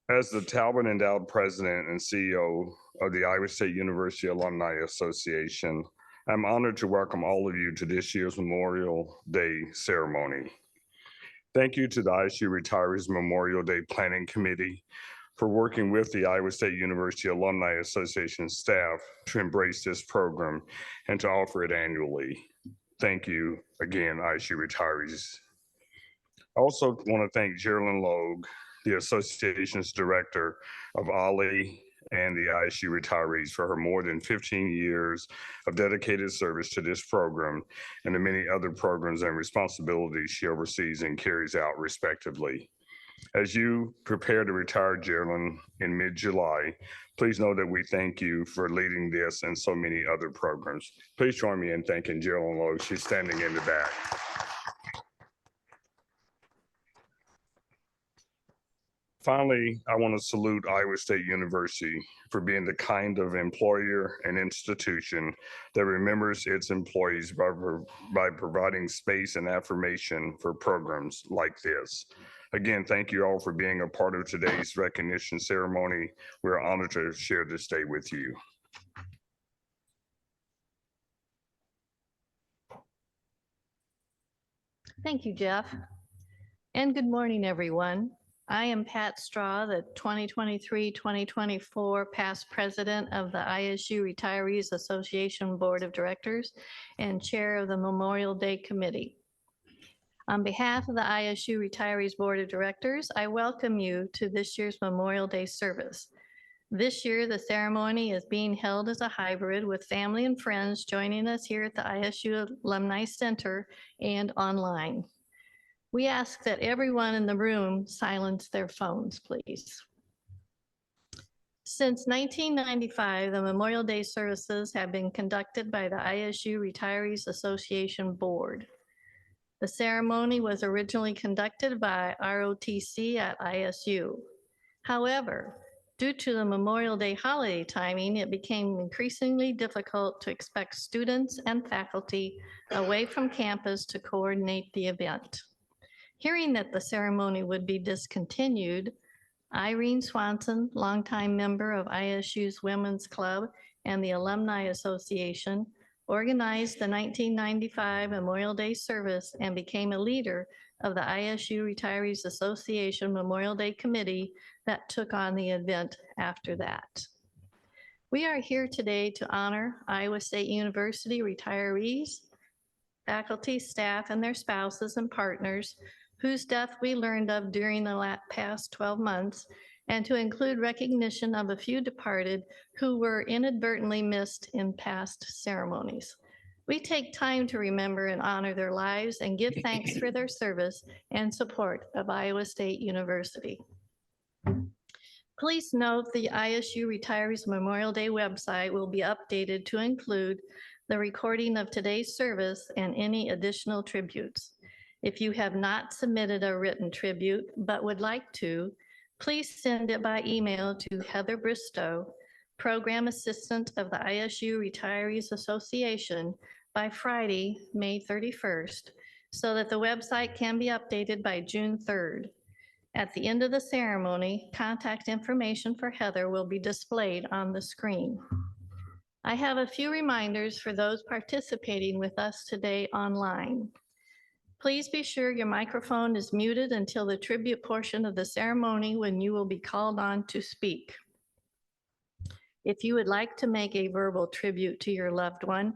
As the Talbot Endowed President and CEO of the Iowa State University Alumni Association, I'm honored to welcome all of you to this year's Memorial Day ceremony. Thank you to the ISU Retirees Memorial Day Planning Committee for working with the Iowa State University Alumni Association staff to embrace this program and to offer it annually. Thank you again, ISU Retirees. I also want to thank Marilyn Bode, the association's director of OLLI and the ISU Retirees, for her more than 15 years of dedicated service to this program and the many other programs and responsibilities she oversees and carries out respectively. As you prepare to retire, Marilyn, in mid-July, please know that we thank you for leading this and so many other programs. Please join me in thanking Marilyn Bode. She's standing in the back. Finally, I want to salute Iowa State University for being the kind of employer and institution that remembers its employees by providing space and affirmation for programs like this. Again, thank you all for being a part of today's recognition ceremony. We're honored to share this day with you. Thank you, Jeff. And good morning, everyone. I am Pat Straw, the 2023-2024 past president of the ISU Retirees Association Board of Directors and chair of the Memorial Day Committee. On behalf of the ISU Retirees Board of Directors, I welcome you to this year's Memorial Day service. This year, the ceremony is being held as a hybrid with family and friends joining us here at the ISU Alumni Center and online. We ask that everyone in the room silence their phones, please. Since 1995, the Memorial Day services have been conducted by the ISU Retirees Association Board. The ceremony was originally conducted by ROTC at ISU. However, due to the Memorial Day holiday timing, it became increasingly difficult to expect students and faculty away from campus to coordinate the event. Hearing that the ceremony would be discontinued, Irene Swanson, longtime member of ISU's Women's Club and the Alumni Association, organized the 1995 Memorial Day service and became a leader of the ISU Retirees Association Memorial Day Committee that took on the event after that. We are here today to honor Iowa State University retirees, faculty, staff, and their spouses and partners whose death we learned of during the past 12 months, and to include recognition of a few departed who were inadvertently missed in past ceremonies. We take time to remember and honor their lives and give thanks for their service and support of Iowa State University. Please note the ISU Retirees Memorial Day website will be updated to include the recording of today's service and any additional tributes. If you have not submitted a written tribute but would like to, please send it by email to Heather Bristow, Program Assistant of the ISU Retirees Association, by Friday, May 31st, so that the website can be updated by June 3rd. At the end of the ceremony, contact information for Heather will be displayed on the screen. I have a few reminders for those participating with us today online. Please be sure your microphone is muted until the tribute portion of the ceremony when you will be called on to speak. If you would like to make a verbal tribute to your loved one,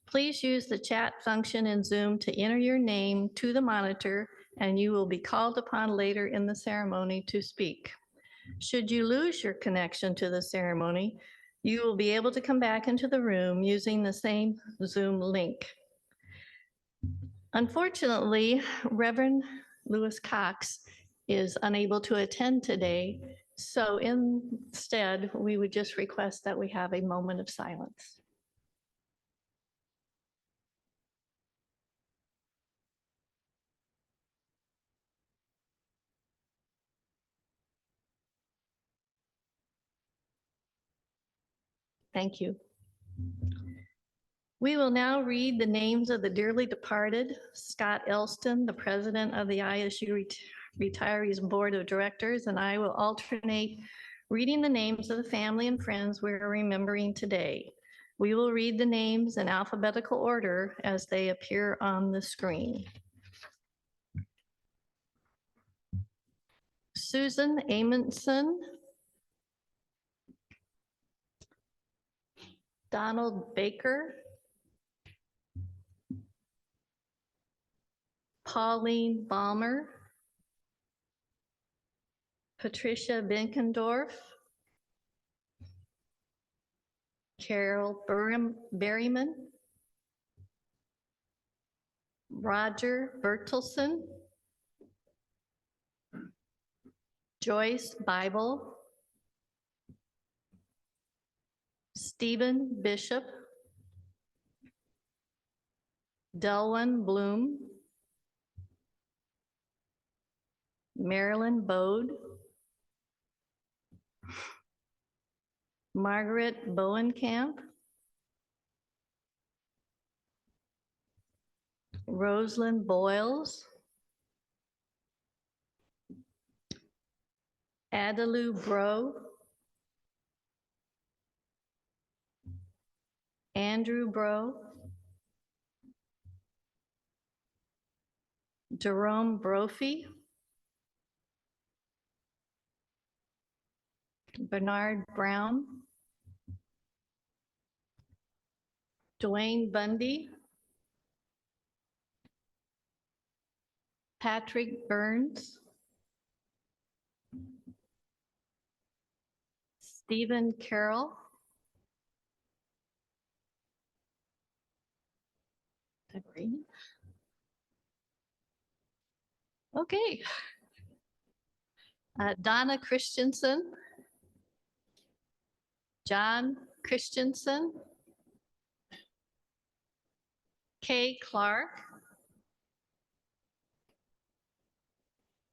please use the chat function in Zoom to enter your name to the monitor, and you will be called upon later in the ceremony to speak. Should you lose your connection to the ceremony, you will be able to come back into the room using the same Zoom link. Unfortunately, Reverend Lewis Cox is unable to attend today, so instead, we would just request that we have a moment of silence. Thank you. We will now read the names of the dearly departed: Scott Elston, the president of the ISU Retirees Board of Directors, and I will alternate reading the names of the family and friends we're remembering today. We will read the names in alphabetical order as they appear on the screen. Susan Amensen, Donald Baker, Pauline Balmer, Patricia Behnkendorf, Caryl Berryman, Roger Bertelsen, Joyce Bible, Stephen Bishop, Delwyn Bluhm, Marilyn Bode, Margaret Bohnenkamp, Roselynn Boyles, Adalu Bro, Andrew Bro, Jerome Brophy, Bernard Brown, Dwaine Bundy, Patrick Burns, Stephen Caryl, okay. Donna Christiansen, John Christiansen, Kay Clark,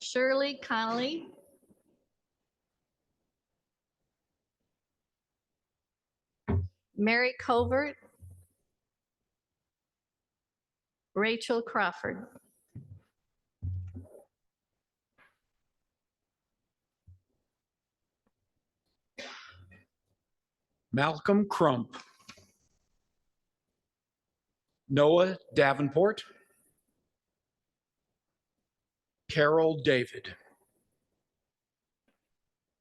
Shirley Connelly, Mary Covert, Rachel Crawford. Malcolm Crump, Noah Davenport, Carol David,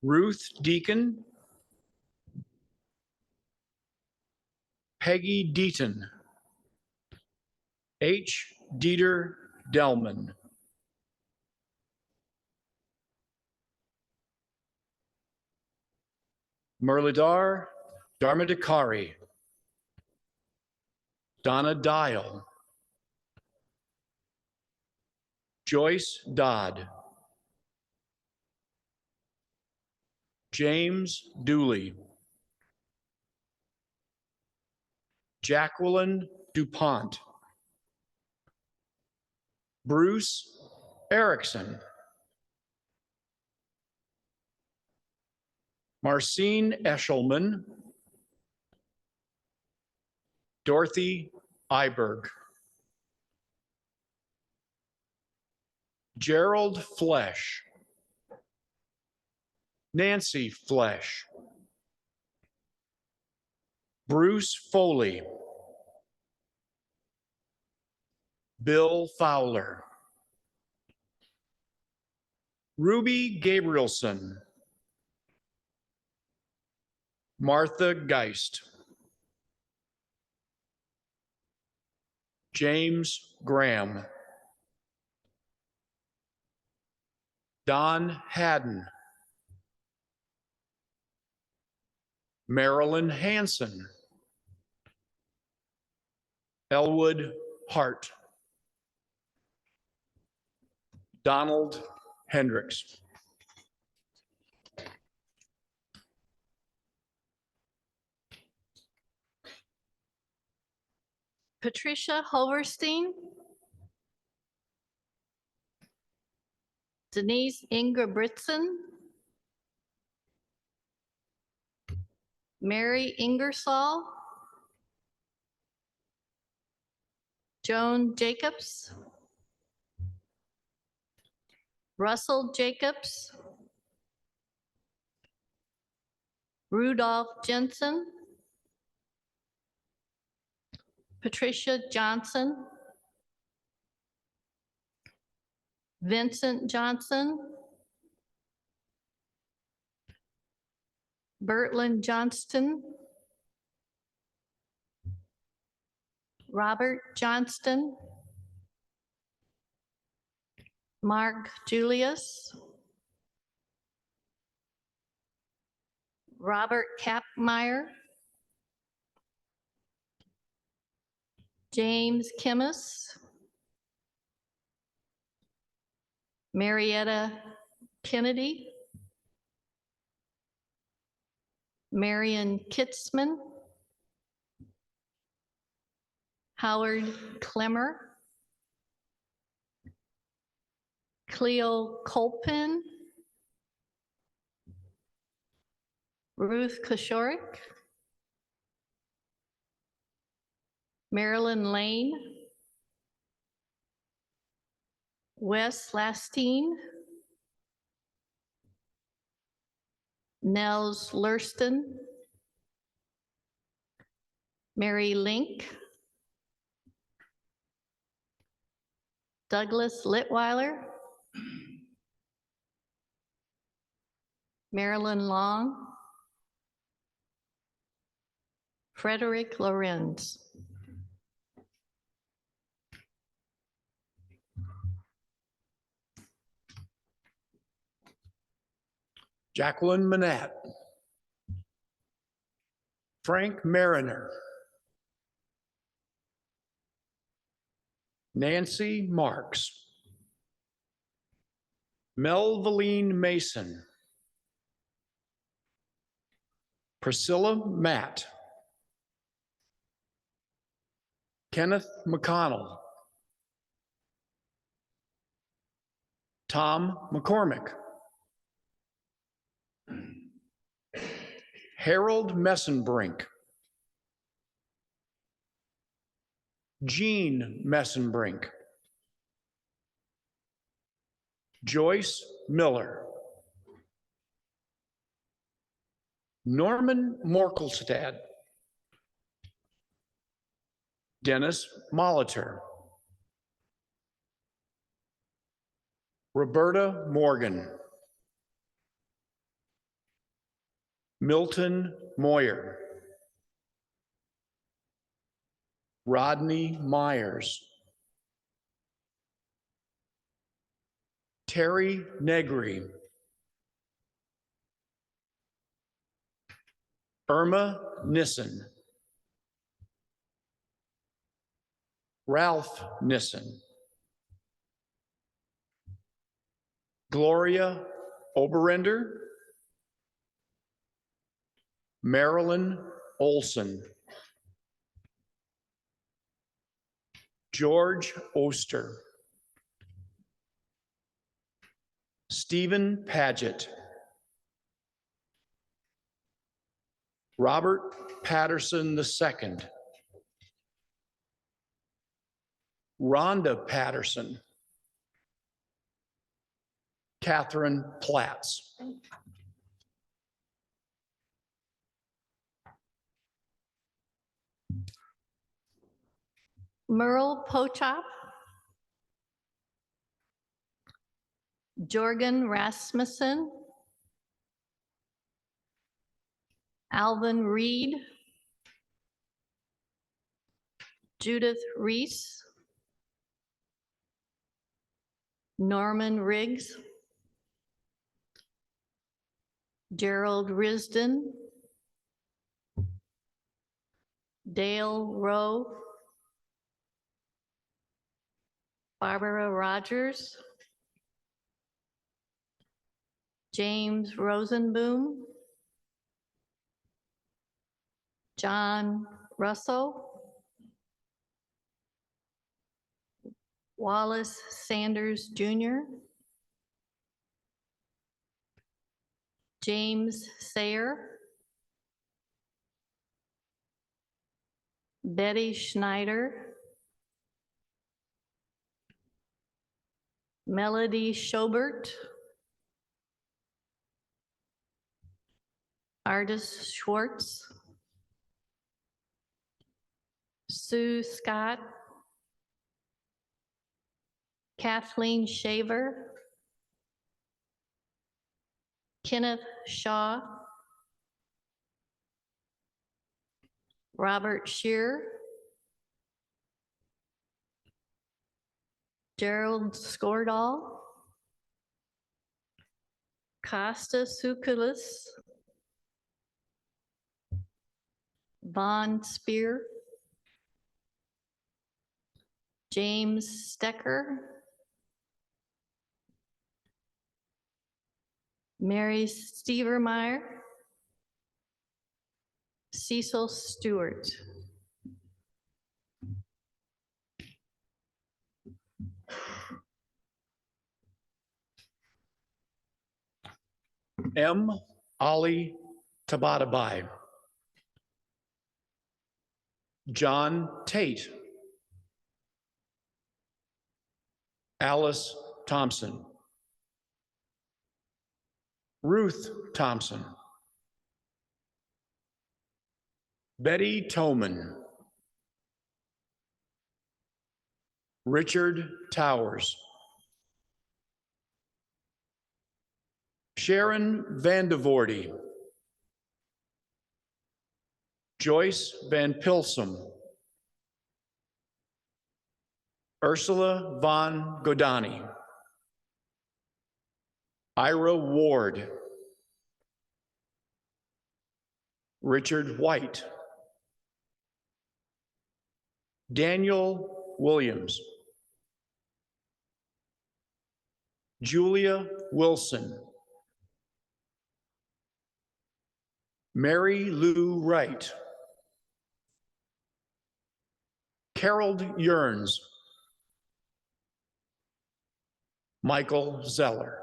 Ruth Deacon, Peggy Deaton, H. Dieter Delman, Murlidhar Dharmadikari, Donna Dial, Joyce Dodd, James Dooley, Jacqueline DuPont, Bruce Erickson, Marcine Eshelman, Dorothy Iberg, Gerald Flesh, Nancy Flesh, Bruce Foley, Bill Fowler, Ruby Gabrielson, Martha Geist, James Graham, Don Haddon, Marilyn Hanson, Elwood Hart, Donald Hendricks. Patricia Hoverstein, Denise Ingebrigtsen, Mary Ingersoll, Joan Jacobs, Russell Jacobs, Rudolph Jensen, Patricia Johnson, Vincent Johnson, Bertlin Johnston, Robert Johnston, Mark Julius, Robert Kapmeyer, James Kimmis, Marietta Kennedy, Marion Kitzman, Howard Clemmer, Cleo Colpin, Ruth Koshorik, Marilyn Lane, Wes Lastine, Nels Lurston, Mary Link, Douglas Litweiler, Marilyn Long, Frederick Lorenz. Jacqueline Manette, Frank Mariner, Nancy Marks, Melvaline Mason, Priscilla Matt, Kenneth McConnell, Tom McCormick, Harold Messenbrink, Jean Messenbrink, Joyce Miller, Norman Morkelstad, Dennis Molitor, Roberta Morgan, Milton Moyer, Rodney Myers, Terry Negri, Irma Nissen, Ralph Nissen, Gloria Oberender, Marilyn Olson, George Oster, Stephen Paget, Robert Patterson II, Rhonda Patterson, Kathryn Platts. Merle Pochop, Jorgen Rasmussen, Alvin Reed, Judith Reese, Norman Riggs, Gerald Risden, Dale Rowe, Barbara Rogers, James Rosenboom, John Russell, Wallace Sanders Jr., James Sayer, Betty Schneider, Melody Schobert, Artis Schwartz, Sue Scott, Kathleen Shaver, Kenneth Shaw, Robert Shear, Gerald Skordal, Costa Tsoukalis, Vaughn Spear, James Stecker, Mary Stevermeyer, Cecil Stewart. M. Ali Tabatabai. John Tate. Alice Thompson. Ruth Thompson. Betty Toman. Richard Towers. Sharon Vandevoordy. Joyce Van Pilsum. Ursula von Godani. Ira Ward. Richard White. Daniel Williams. Julia Wilson. Mary Lou Wright. Carol Yearns. Michael Zeller.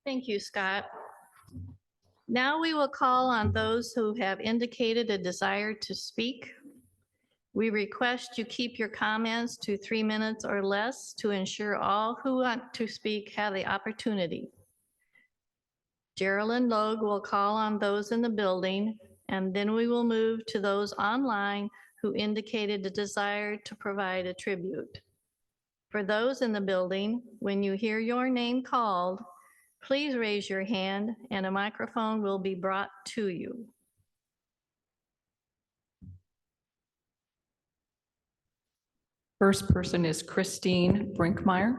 Thank you, Scott. Now we will call on those who have indicated a desire to speak. We request you keep your comments to 3 minutes or less to ensure all who want to speak have the opportunity. Geraldine Logue will call on those in the building, and then we will move to those online who indicated a desire to provide a tribute. For those in the building, when you hear your name called, please raise your hand and a microphone will be brought to you. First person is Christine Brinkmeyer.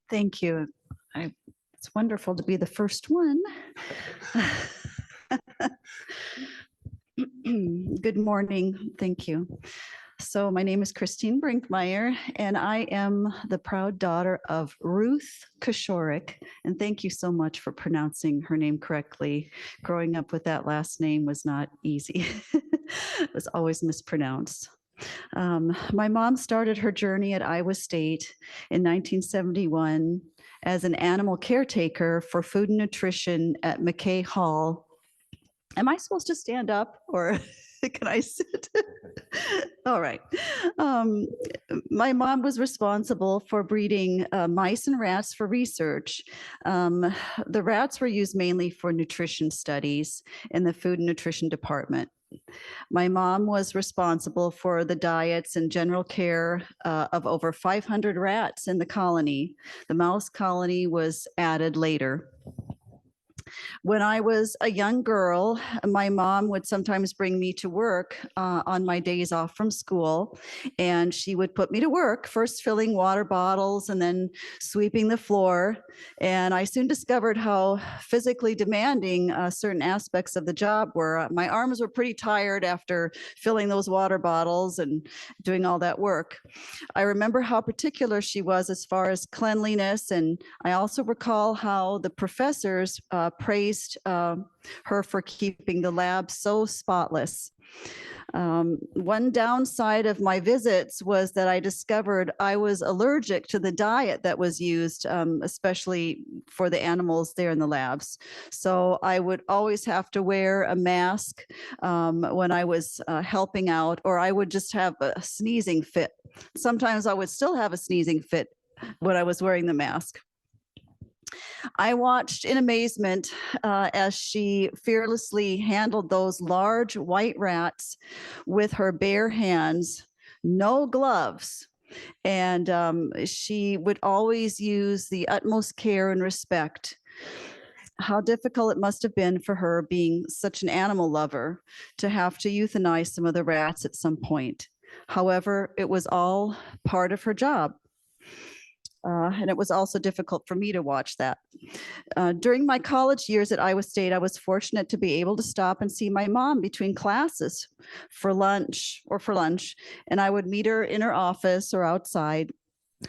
Thank you. It's wonderful to be the first one. Good morning. Thank you. So my name is Christine Brinkmeyer, and I am the proud daughter of Ruth Koshorik. And thank you so much for pronouncing her name correctly. Growing up with that last name was not easy. It was always mispronounced. My mom started her journey at Iowa State in 1971 as an animal caretaker for food and nutrition at McKay Hall. Am I supposed to stand up or can I sit? All right. My mom was responsible for breeding mice and rats for research. The rats were used mainly for nutrition studies in the food and nutrition department. My mom was responsible for the diets and general care of over 500 rats in the colony. The mouse colony was added later. When I was a young girl, my mom would sometimes bring me to work on my days off from school, and she would put me to work, first filling water bottles and then sweeping the floor. And I soon discovered how physically demanding certain aspects of the job were. My arms were pretty tired after filling those water bottles and doing all that work. I remember how particular she was as far as cleanliness, and I also recall how the professors praised her for keeping the lab so spotless. One downside of my visits was that I discovered I was allergic to the diet that was used, especially for the animals there in the labs. So I would always have to wear a mask when I was helping out, or I would just have a sneezing fit. Sometimes I would still have a sneezing fit when I was wearing the mask. I watched in amazement as she fearlessly handled those large white rats with her bare hands, no gloves. And she would always use the utmost care and respect. How difficult it must have been for her, being such an animal lover, to have to euthanize some of the rats at some point. However, it was all part of her job. And it was also difficult for me to watch that. During my college years at Iowa State, I was fortunate to be able to stop and see my mom between classes for lunch, and I would meet her in her office or outside,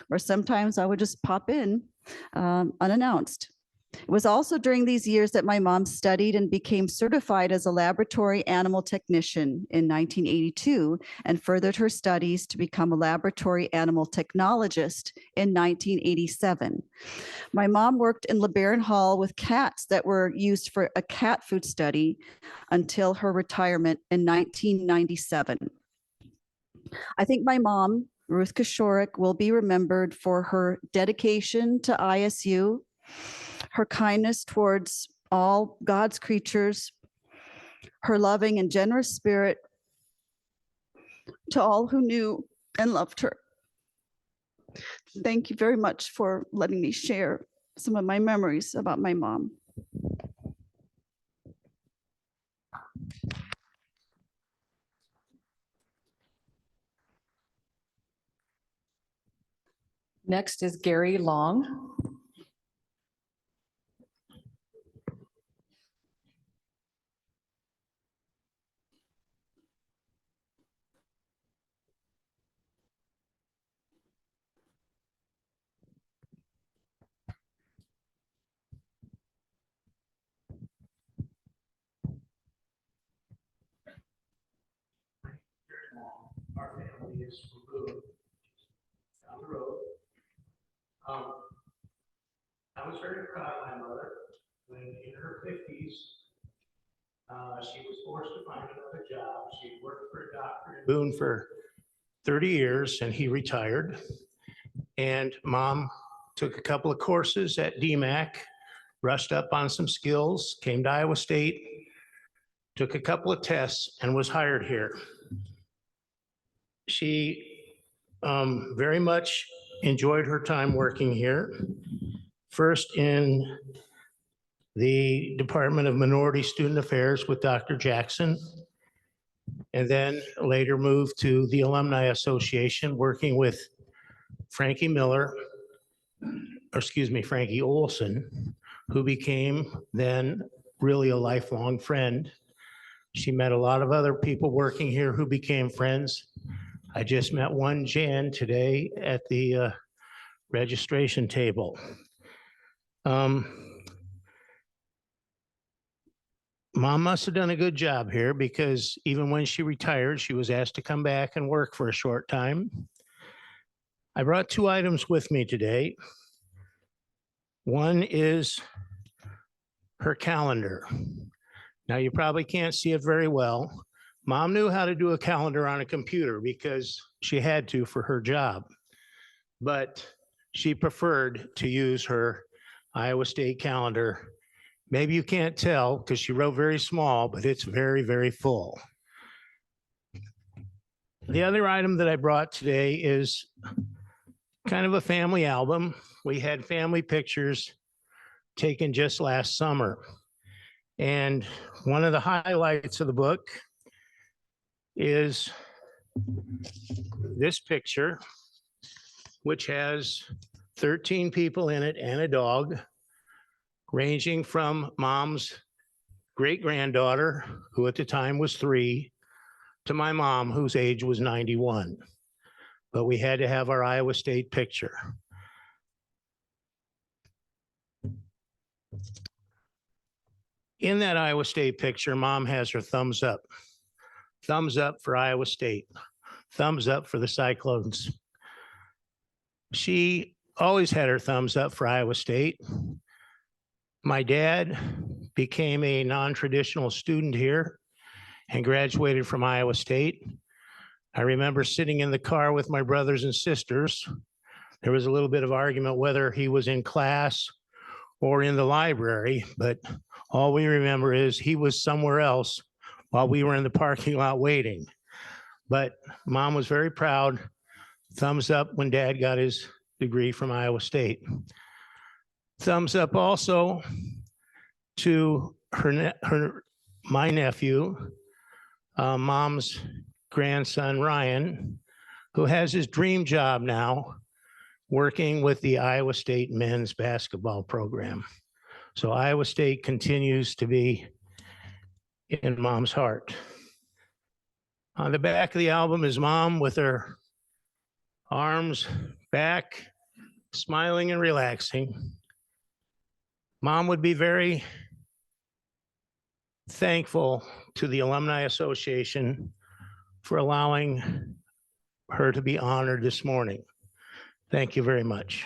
or sometimes I would just pop in unannounced. It was also during these years that my mom studied and became certified as a laboratory animal technician in 1982 and furthered her studies to become a laboratory animal technologist in 1987. My mom worked in LeBaron Hall with cats that were used for a cat food study until her retirement in 1997. I think my mom, Ruth Koshorik, will be remembered for her dedication to ISU, her kindness towards all God's creatures, her loving and generous spirit to all who knew and loved her. Thank you very much for letting me share some of my memories about my mom. Next is Gary Long. Our family is from Bluhm, down the road. I was very proud of my mother when in her 50s, she was forced to find another job. She worked for a doctor in Boone for 30 years and he retired. And mom took a couple of courses at DMAC, brushed up on some skills, came to Iowa State, took a couple of tests and was hired here. She very much enjoyed her time working here. First in the Department of Minority Student Affairs with Dr. Jackson, and then later moved to the Alumni Association working with Frankie Olson, who became then really a lifelong friend. She met a lot of other people working here who became friends. I just met one, Jan, today at the registration table. Mom must have done a good job here because even when she retired, she was asked to come back and work for a short time. I brought two items with me today. One is her calendar. Now, you probably can't see it very well. Mom knew how to do a calendar on a computer because she had to for her job, but she preferred to use her Iowa State calendar. Maybe you can't tell because she wrote very small, but it's very, very full. The other item that I brought today is kind of a family album. We had family pictures taken just last summer. And one of the highlights of the book is this picture, which has 13 people in it and a dog, ranging from mom's great-granddaughter, who at the time was 3, to my mom, whose age was 91. But we had to have our Iowa State picture. In that Iowa State picture, mom has her thumbs up. Thumbs up for Iowa State. Thumbs up for the Cyclones. She always had her thumbs up for Iowa State. My dad became a non-traditional student here and graduated from Iowa State. I remember sitting in the car with my brothers and sisters. There was a little bit of argument whether he was in class or in the library, but all we remember is he was somewhere else while we were in the parking lot waiting. But mom was very proud. Thumbs up when dad got his degree from Iowa State. Thumbs up also to my nephew, mom's grandson, Ryan, who has his dream job now, working with the Iowa State men's basketball program. So Iowa State continues to be in mom's heart. On the back of the album is mom with her arms back, smiling and relaxing. Mom would be very thankful to the Alumni Association for allowing her to be honored this morning. Thank you very much.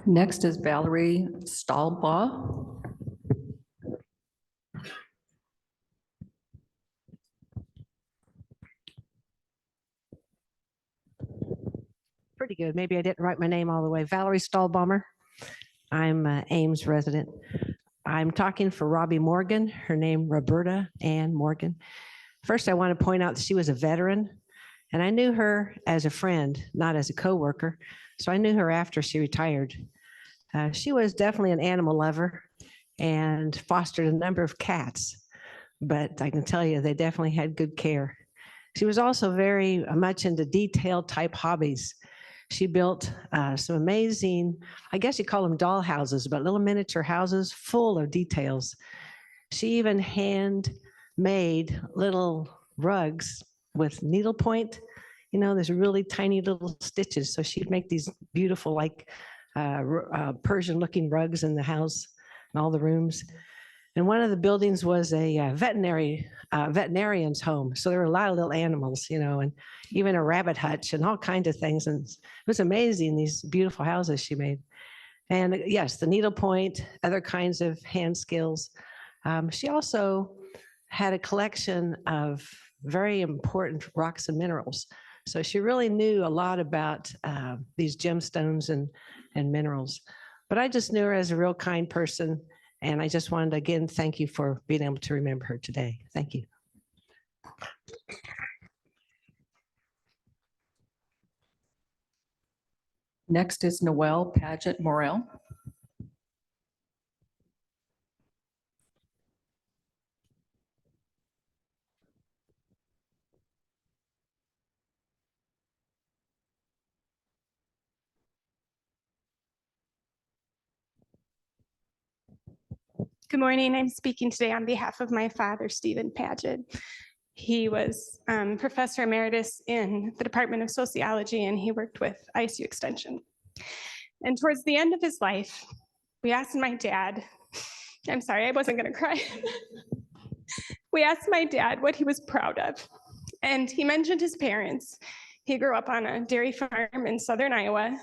Next is Valerie Stahlbaugh. Pretty good. Maybe I didn't write my name all the way. Valerie Stahlbaumer. I'm Ames resident. I'm talking for Robbie Morgan, her name Roberta Ann Morgan. First, I want to point out that she was a veteran, and I knew her as a friend, not as a coworker. So I knew her after she retired. She was definitely an animal lover and fostered a number of cats, but I can tell you they definitely had good care. She was also very much into detail type hobbies. She built some amazing, I guess you call them doll houses, but little miniature houses full of details. She even hand made little rugs with needlepoint. You know, there's really tiny little stitches. So she'd make these beautiful, like Persian looking rugs in the house and all the rooms. And one of the buildings was a veterinarian's home. So there were a lot of little animals, you know, and even a rabbit hutch and all kinds of things. And it was amazing, these beautiful houses she made. And yes, the needlepoint, other kinds of hand skills. She also had a collection of very important rocks and minerals. So she really knew a lot about these gemstones and minerals. But I just knew her as a real kind person. And I just wanted to, again, thank you for being able to remember her today. Thank you. Next is Noelle Paget Morrell. Good morning. I'm speaking today on behalf of my father, Stephen Paget. He was professor emeritus in the Department of Sociology, and he worked with ISU Extension. And towards the end of his life, we asked my dad, I'm sorry, I wasn't going to cry. We asked my dad what he was proud of. And he mentioned his parents. He grew up on a dairy farm in southern Iowa.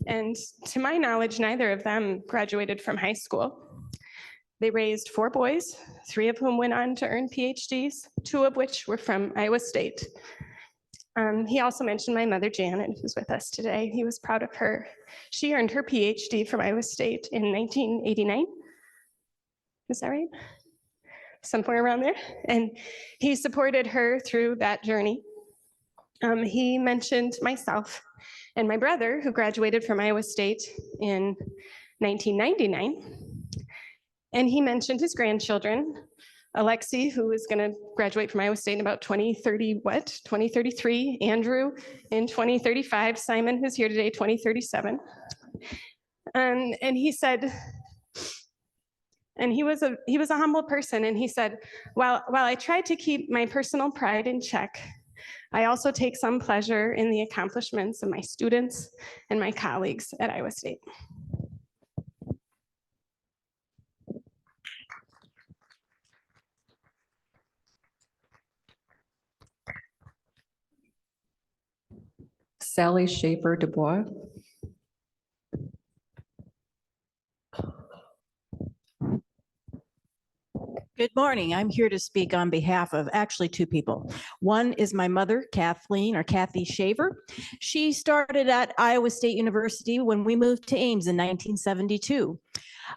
And to my knowledge, neither of them graduated from high school. They raised 4 boys, 3 of whom went on to earn PhDs, 2 of which were from Iowa State. He also mentioned my mother, Jeannette, who's with us today. He was proud of her. She earned her PhD from Iowa State in 1989. Is that right? Somewhere around there. And he supported her through that journey. He mentioned myself and my brother, who graduated from Iowa State in 1999. And he mentioned his grandchildren, Alexi, who is going to graduate from Iowa State in about 2033, Andrew in 2035, Simon, who's here today, 2037. And he said, and he was a humble person, and he said, while I tried to keep my personal pride in check, I also take some pleasure in the accomplishments of my students and my colleagues at Iowa State. Sally Schaefer Dubois. Good morning. I'm here to speak on behalf of actually two people. One is my mother, Kathleen or Kathy Shaver. She started at Iowa State University when we moved to Ames in 1972.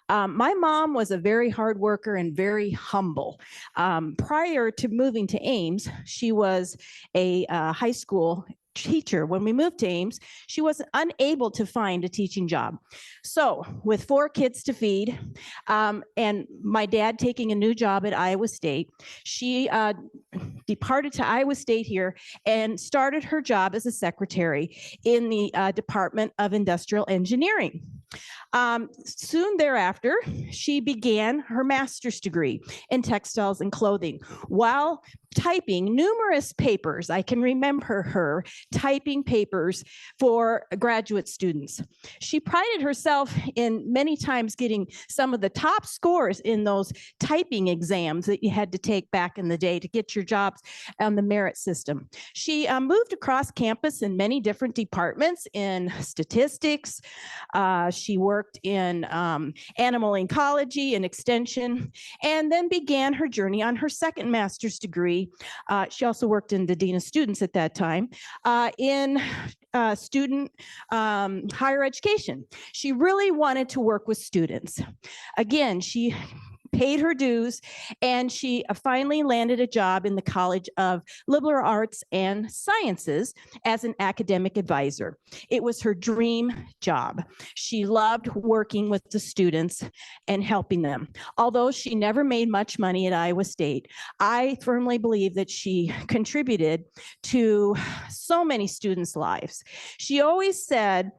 My mom was a very hard worker and very humble. Prior to moving to Ames, she was a high school teacher. When we moved to Ames, she was unable to find a teaching job. So with 4 kids to feed and my dad taking a new job at Iowa State, she departed to Iowa State here and started her job as a secretary in the Department of Industrial Engineering. Soon thereafter, she began her master's degree in textiles and clothing while typing numerous papers. I can remember her typing papers for graduate students. She prided herself in many times getting some of the top scores in those typing exams that you had to take back in the day to get your jobs on the merit system. She moved across campus in many different departments in statistics. She worked in animal ecology and extension, and then began her journey on her second master's degree. She also worked in the Dean of Students at that time in student higher education. She really wanted to work with students. Again, she paid her dues, and she finally landed a job in the College of Liberal Arts and Sciences as an academic advisor. It was her dream job. She loved working with the students and helping them. Although she never made much money at Iowa State, I firmly believe that she contributed to so many students' lives. She always said,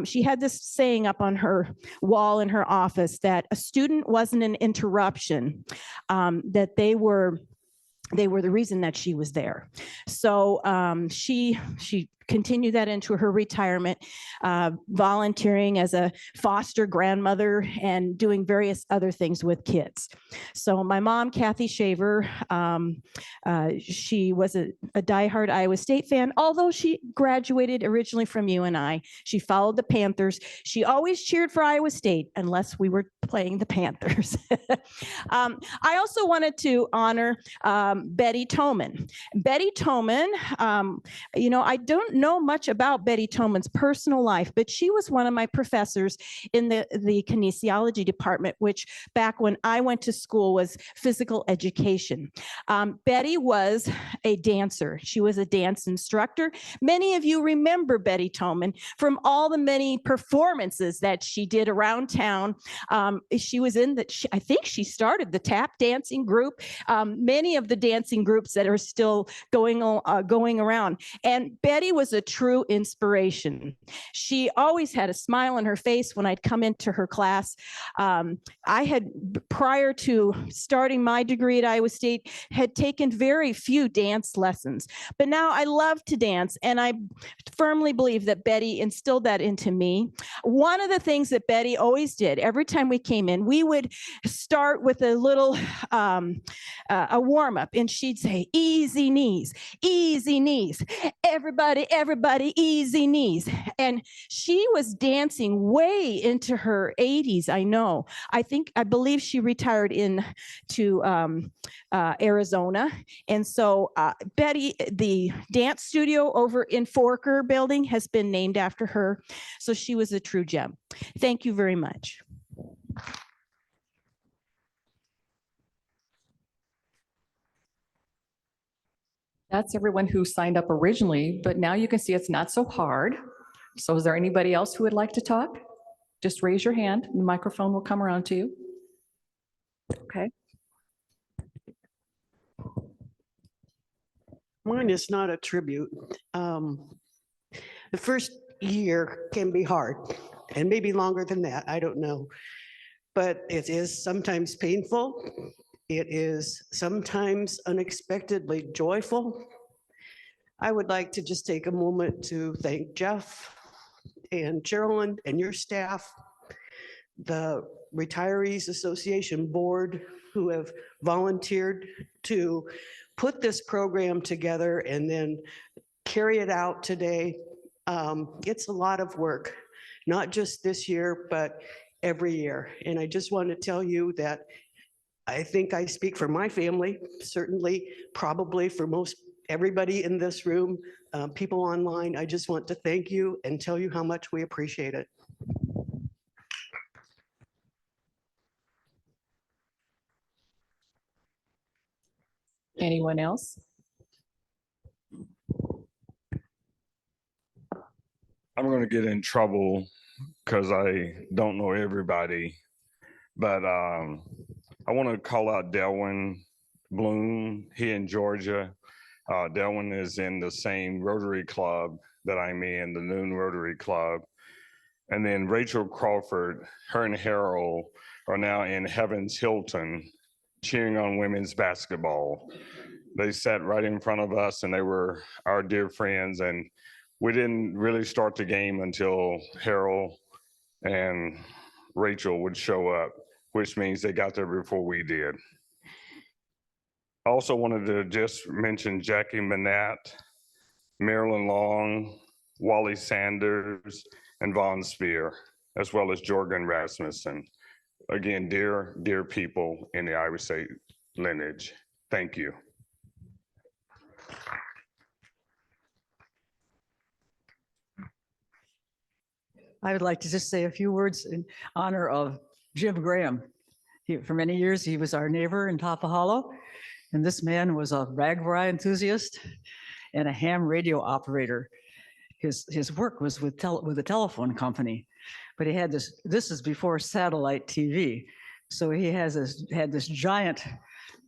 she had this saying up on her wall in her office, that a student wasn't an interruption, that they were the reason that she was there. So she continued that into her retirement, volunteering as a foster grandmother and doing various other things with kids. So my mom, Kathy Shaver, she was a diehard Iowa State fan. Although she graduated originally from UNI, she followed the Panthers. She always cheered for Iowa State unless we were playing the Panthers. I also wanted to honor Betty Toman. Betty Toman, I don't know much about Betty Toman's personal life, but she was one of my professors in the kinesiology department, which back when I went to school was physical education. Betty was a dancer. She was a dance instructor. Many of you remember Betty Toman from all the many performances that she did around town. She was in I think she started the tap dancing group, many of the dancing groups that are still going around. And Betty was a true inspiration. She always had a smile on her face when I'd come into her class. I had, prior to starting my degree at Iowa State, had taken very few dance lessons, but now I love to dance, and I firmly believe that Betty instilled that into me. One of the things that Betty always did, every time we came in, we would start with a little a warm-up, and she'd say, easy knees, everybody, easy knees. And she was dancing way into her 80s, I know. I believe she retired to Arizona. And so Betty, the dance studio over in Forker building has been named after her. So she was a true gem. Thank you very much. That's everyone who signed up originally, but now you can see it's not so hard. So is there anybody else who would like to talk? Just raise your hand. The microphone will come around to you. Okay. Mine is not a tribute. The first year can be hard, and maybe longer than that, I don't know. But it is sometimes painful. It is sometimes unexpectedly joyful. I would like to just take a moment to thank Jeff and Carolyn and your staff, the Retirees Association Board, who have volunteered to put this program together and then carry it out today. It's a lot of work, not just this year, but every year. And I just want to tell you that I think I speak for my family, certainly, probably for most everybody in this room, people online. I just want to thank you and tell you how much we appreciate it. Anyone else? I'm going to get in trouble because I don't know everybody, but I want to call out Delwyn Bluhm. He in Georgia. Delwyn is in the same Rotary Club that I'm in, the Noon Rotary Club. And then Rachel Crawford, her and Harold are now in Heaven's Hilton cheering on women's basketball. They sat right in front of us and they were our dear friends. And we didn't really start the game until Harold and Rachel would show up, which means they got there before we did. I also wanted to just mention Jackie Manette, Marilyn Long, Wally Sanders, and Vaughn Spear, as well as Jorgen Rasmussen. Again, dear, dear people in the Iowa State lineage. Thank you. I would like to just say a few words in honor of Jim Graham. For many years, he was our neighbor in Tapa Hollow, and this man was a Ragbri enthusiast and a ham radio operator. His work was with a telephone company, but he had this is before satellite TV. So he had this giant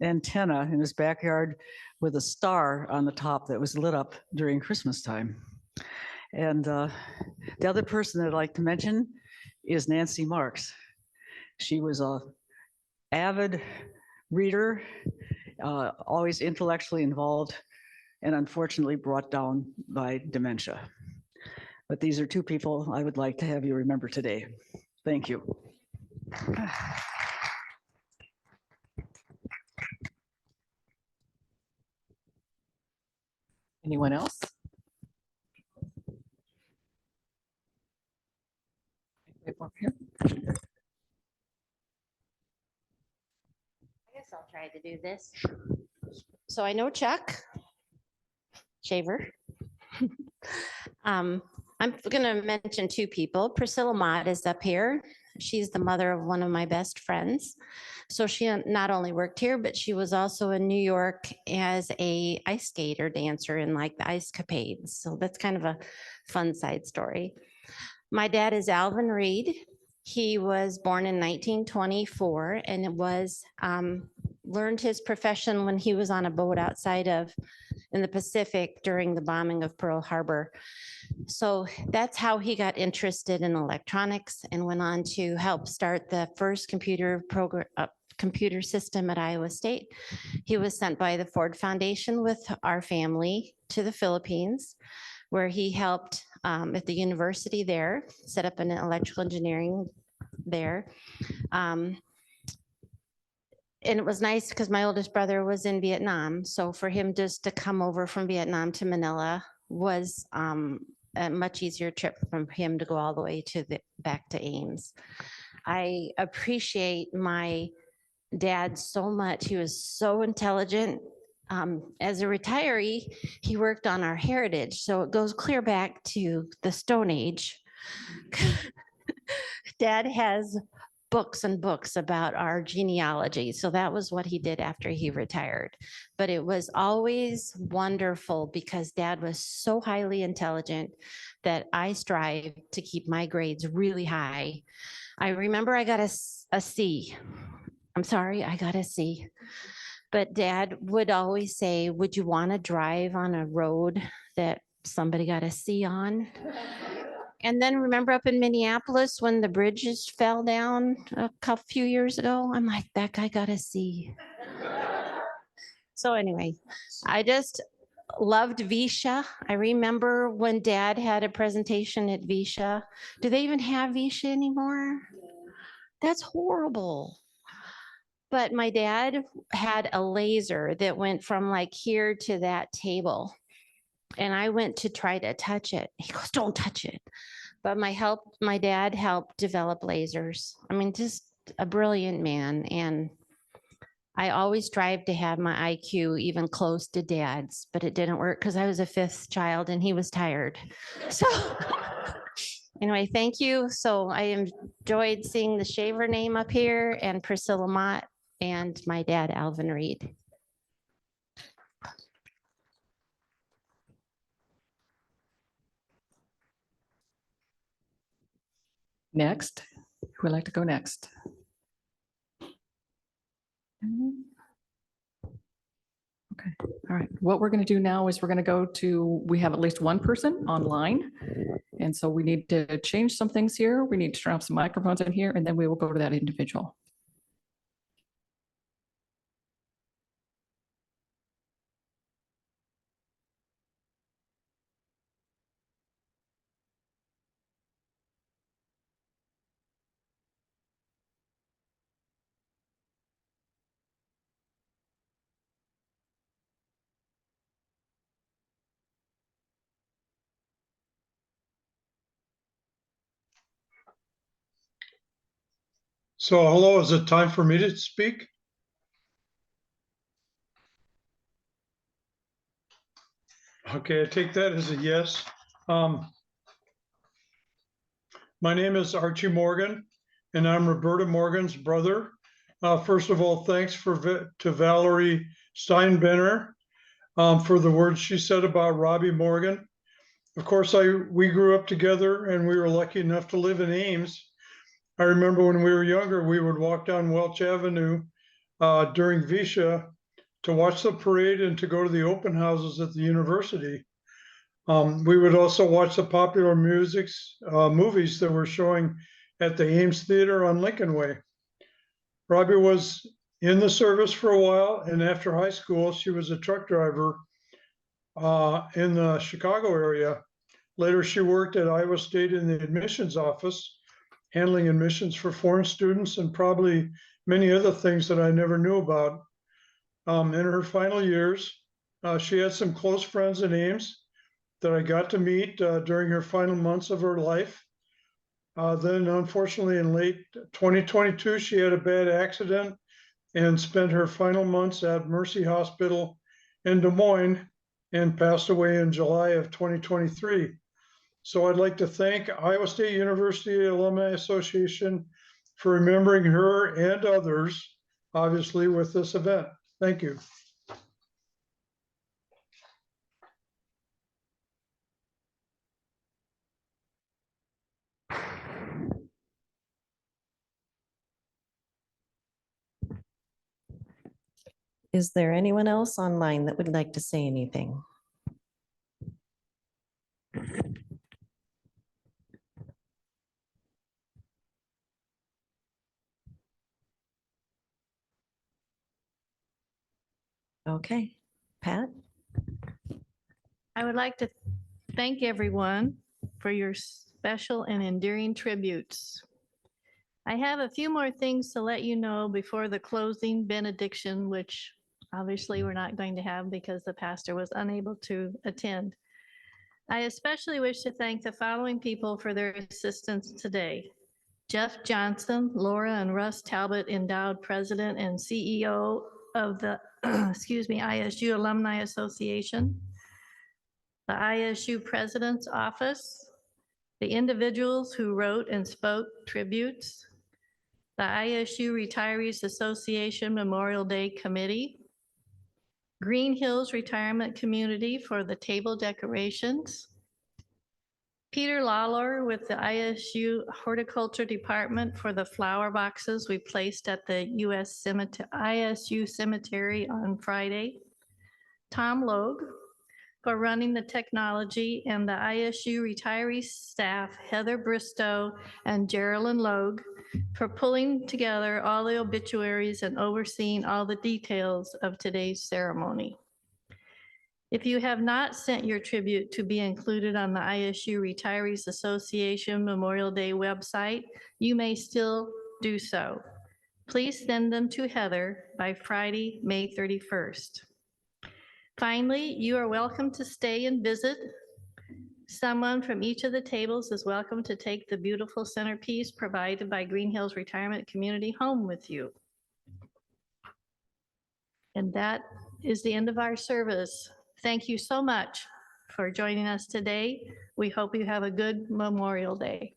antenna in his backyard with a star on the top that was lit up during Christmas time. And the other person that I'd like to mention is Nancy Marks. She was a avid reader, always intellectually involved, and unfortunately brought down by dementia. But these are two people I would like to have you remember today. Thank you. Anyone else? I guess I'll try to do this. So I know Chuck Shaver. I'm going to mention two people. Priscilla Mott is up here. She's the mother of one of my best friends. So she not only worked here, but she was also in New York as a ice skater dancer in like the Ice Capades. So that's kind of a fun side story. My dad is Alvin Reed. He was born in 1924 and it was learned his profession when he was on a boat outside of in the Pacific during the bombing of Pearl Harbor. So that's how he got interested in electronics and went on to help start the first computer system at Iowa State. He was sent by the Ford Foundation with our family to the Philippines, where he helped at the university there, set up an electrical engineering there. And it was nice because my oldest brother was in Vietnam. So for him just to come over from Vietnam to Manila was a much easier trip from him to go all the way to back to Ames. I appreciate my dad so much. He was so intelligent. As a retiree, he worked on our heritage. So it goes clear back to the Stone Age. Dad has books and books about our genealogy. So that was what he did after he retired. But it was always wonderful because Dad was so highly intelligent that I strive to keep my grades really high. I remember I got a C. I'm sorry, I got a C. But Dad would always say, would you want to drive on a road that somebody got a C on? And then remember up in Minneapolis when the bridges fell down a few years ago? I'm like, that guy got a C. So anyway, I just loved Visha. I remember when Dad had a presentation at Visha. Do they even have Visha anymore? That's horrible. But my dad had a laser that went from like here to that table. And I went to try to touch it. He goes, don't touch it. But my dad helped develop lasers. I mean, just a brilliant man. And I always strive to have my IQ even close to Dad's, but it didn't work because I was a fifth child and he was tired. So anyway, thank you. So I enjoyed seeing the Shaver name up here and Priscilla Mott and my dad, Alvin Reed. Next, who would like to go next? Okay, all right. What we're going to do now is we're going to go to, we have at least one person online. And so we need to change some things here. We need to turn off some microphones in here, and then we will go to that individual. So hello, is it time for me to speak? Okay, I take that as a yes. My name is Archie Morgan, and I'm Roberta Morgan's brother. First of all, thanks to Valerie Steinbenner for the words she said about Robbie Morgan. Of course, we grew up together, and we were lucky enough to live in Ames. I remember when we were younger, we would walk down Welch Avenue during Visha to watch the parade and to go to the open houses at the university. We would also watch the popular movies that were showing at the Ames Theater on Lincoln Way. Robbie was in the service for a while, and after high school, she was a truck driver in the Chicago area. Later, she worked at Iowa State in the admissions office, handling admissions for foreign students and probably many other things that I never knew about. In her final years, she had some close friends in Ames that I got to meet during her final months of her life. Then unfortunately in late 2022, she had a bad accident and spent her final months at Mercy Hospital in Des Moines and passed away in July of 2023. So I'd like to thank Iowa State University Alumni Association for remembering her and others, obviously, with this event. Thank you. Is there anyone else online that would like to say anything? Okay, Pat? I would like to thank everyone for your special and endearing tributes. I have a few more things to let you know before the closing benediction, which obviously we're not going to have because the pastor was unable to attend. I especially wish to thank the following people for their assistance today. Jeff Johnson, Laura and Russ Talbot, endowed president and CEO of the ISU Alumni Association, the ISU President's Office, the individuals who wrote and spoke tributes, the ISU Retirees Association Memorial Day Committee, Green Hills Retirement Community for the table decorations, Peter Lawler with the ISU Horticulture Department for the flower boxes we placed at the ISU Cemetery on Friday, Tom Logue for running the technology, and the ISU retiree staff, Heather Bristow and Geraldine Logue, for pulling together all the obituaries and overseeing all the details of today's ceremony. If you have not sent your tribute to be included on the ISU Retirees Association Memorial Day website, you may still do so. Please send them to Heather by Friday, May 31st. Finally, you are welcome to stay and visit. Someone from each of the tables is welcome to take the beautiful centerpiece provided by Green Hills Retirement Community home with you. And that is the end of our service. Thank you so much for joining us today. We hope you have a good Memorial Day.